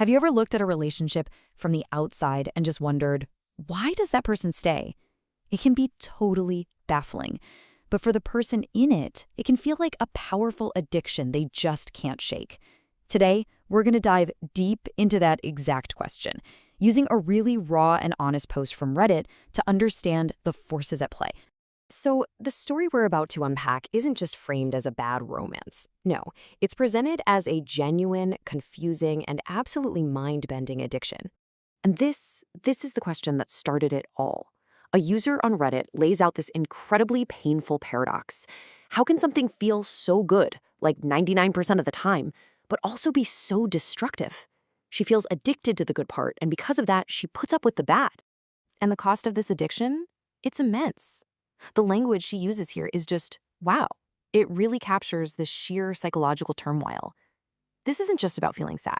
Have you ever looked at a relationship from the outside and just wondered, why does that person stay? It can be totally baffling. But for the person in it, it can feel like a powerful addiction they just can't shake. Today, we're going to dive deep into that exact question, using a really raw and honest post from Reddit to understand the forces at play. So, the story we're about to unpack isn't just framed as a bad romance. No, it's presented as a genuine, confusing, and absolutely mind-bending addiction. And this is the question that started it all. A user on Reddit lays out this incredibly painful paradox. How can something feel so good, like 99% of the time, but also be so destructive? She feels addicted to the good part, and because of that, she puts up with the bad. And the cost of this addiction? It's immense. The language she uses here is just, wow. It really captures the sheer psychological turmoil. This isn't just about feeling sad.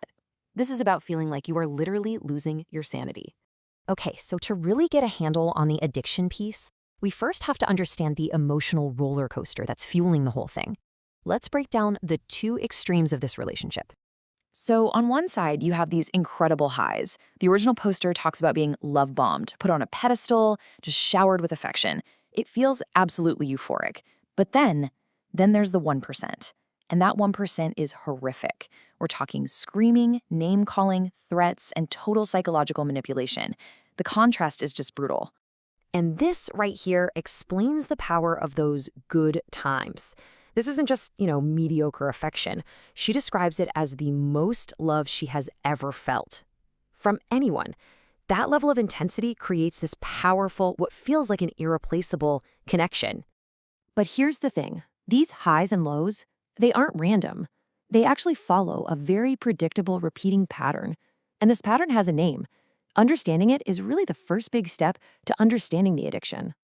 This is about feeling like you are literally losing your sanity. Okay, so to really get a handle on the addiction piece, we first have to understand the emotional roller coaster that's fueling the whole thing. Let's break down the two extremes of this relationship. So on one side, you have these incredible highs. The original poster talks about being love-bombed, put on a pedestal, just showered with affection. It feels absolutely euphoric. But then there's the 1%. And that 1% is horrific. We're talking screaming, name-calling, threats, and total psychological manipulation. The contrast is just brutal. And this right here explains the power of those good times. This isn't just, mediocre affection. She describes it as the most love she has ever felt. From anyone. That level of intensity creates this powerful, what feels like an irreplaceable connection. But here's the thing. These highs and lows, they aren't random. They actually follow a very predictable repeating pattern. And this pattern has a name. Understanding it is really the first big step to understanding the addiction.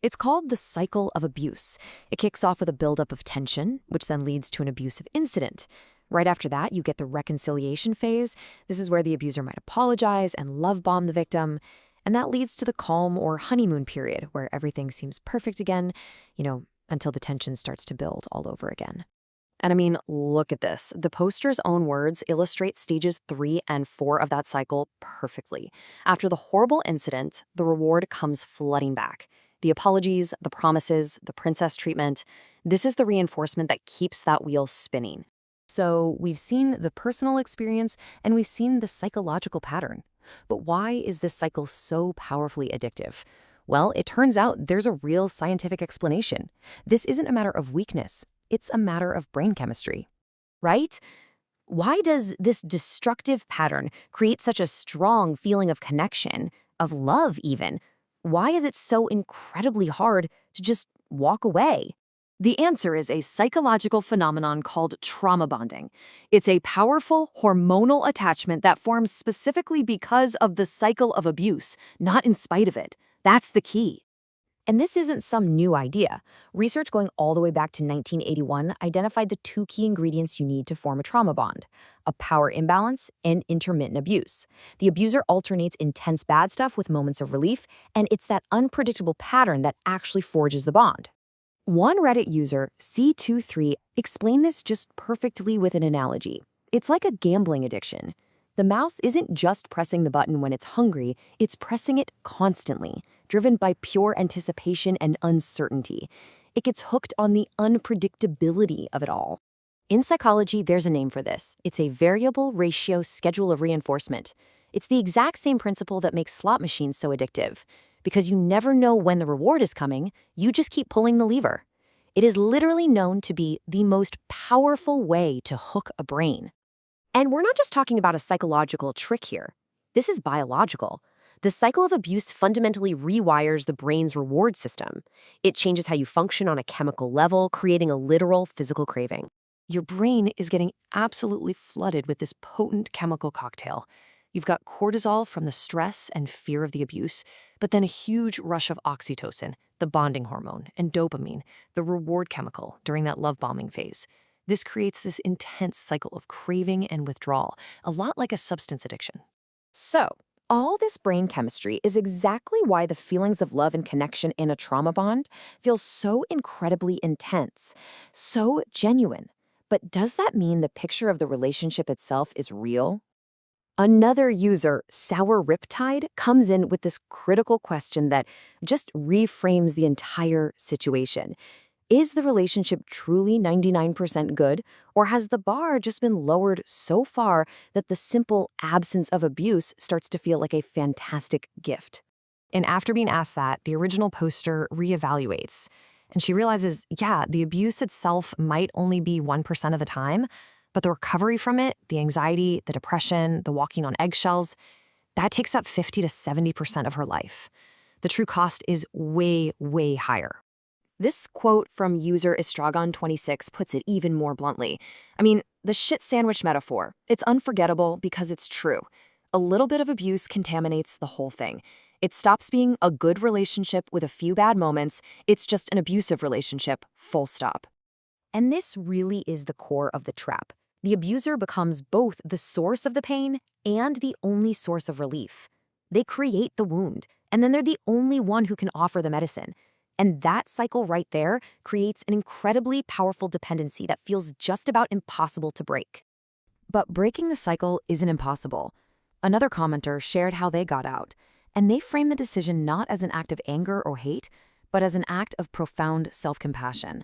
It's called the cycle of abuse. It kicks off with a buildup of tension, which then leads to an abusive incident. Right after that, you get the reconciliation phase. This is where the abuser might apologize and love bomb the victim. And that leads to the calm or honeymoon period, where everything seems perfect again, until the tension starts to build all over again. And I mean, look at this. The poster's own words illustrate stages 3 and 4 of that cycle perfectly. After the horrible incident, the reward comes flooding back. The apologies, the promises, the princess treatment. This is the reinforcement that keeps that wheel spinning. So we've seen the personal experience and we've seen the psychological pattern. But why is this cycle so powerfully addictive? Well, it turns out there's a real scientific explanation. This isn't a matter of weakness. It's a matter of brain chemistry, right? Why does this destructive pattern create such a strong feeling of connection, of love even? Why is it so incredibly hard to just walk away? The answer is a psychological phenomenon called trauma bonding. It's a powerful hormonal attachment that forms specifically because of the cycle of abuse, not in spite of it. That's the key. And this isn't some new idea. Research going all the way back to 1981 identified the two key ingredients you need to form a trauma bond: a power imbalance and intermittent abuse. The abuser alternates intense bad stuff with moments of relief, and it's that unpredictable pattern that actually forges the bond. One Reddit user, C23, explained this just perfectly with an analogy. It's like a gambling addiction. The mouse isn't just pressing the button when it's hungry, it's pressing it constantly, driven by pure anticipation and uncertainty. It gets hooked on the unpredictability of it all. In psychology, there's a name for this. It's a variable ratio schedule of reinforcement. It's the exact same principle that makes slot machines so addictive. Because you never know when the reward is coming, you just keep pulling the lever. It is literally known to be the most powerful way to hook a brain. And we're not just talking about a psychological trick here. This is biological. The cycle of abuse fundamentally rewires the brain's reward system. It changes how you function on a chemical level, creating a literal physical craving. Your brain is getting absolutely flooded with this potent chemical cocktail. You've got cortisol from the stress and fear of the abuse, but then a huge rush of oxytocin, the bonding hormone, and dopamine, the reward chemical, during that love bombing phase. This creates this intense cycle of craving and withdrawal, a lot like a substance addiction. So, all this brain chemistry is exactly why the feelings of love and connection in a trauma bond feel so incredibly intense, so genuine. But does that mean the picture of the relationship itself is real? Another user, Sour Riptide, comes in with this critical question that just reframes the entire situation. Is the relationship truly 99% good, or has the bar just been lowered so far that the simple absence of abuse starts to feel like a fantastic gift? And after being asked that, the original poster reevaluates. And she realizes, yeah, the abuse itself might only be 1% of the time, but the recovery from it, the anxiety, the depression, the walking on eggshells, that takes up 50 to 70% of her life. The true cost is way, way higher. This quote from user Estragon26 puts it even more bluntly. I mean, the shit sandwich metaphor. It's unforgettable because it's true. A little bit of abuse contaminates the whole thing. It stops being a good relationship with a few bad moments. It's just an abusive relationship, full stop. And this really is the core of the trap. The abuser becomes both the source of the pain and the only source of relief. They create the wound, and then they're the only one who can offer the medicine. And that cycle right there creates an incredibly powerful dependency that feels just about impossible to break. But breaking the cycle isn't impossible. Another commenter shared how they got out, and they framed the decision not as an act of anger or hate, but as an act of profound self-compassion.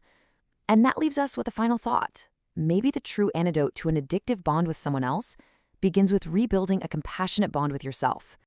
And that leaves us with a final thought. Maybe the true antidote to an addictive bond with someone else begins with rebuilding a compassionate bond with yourself.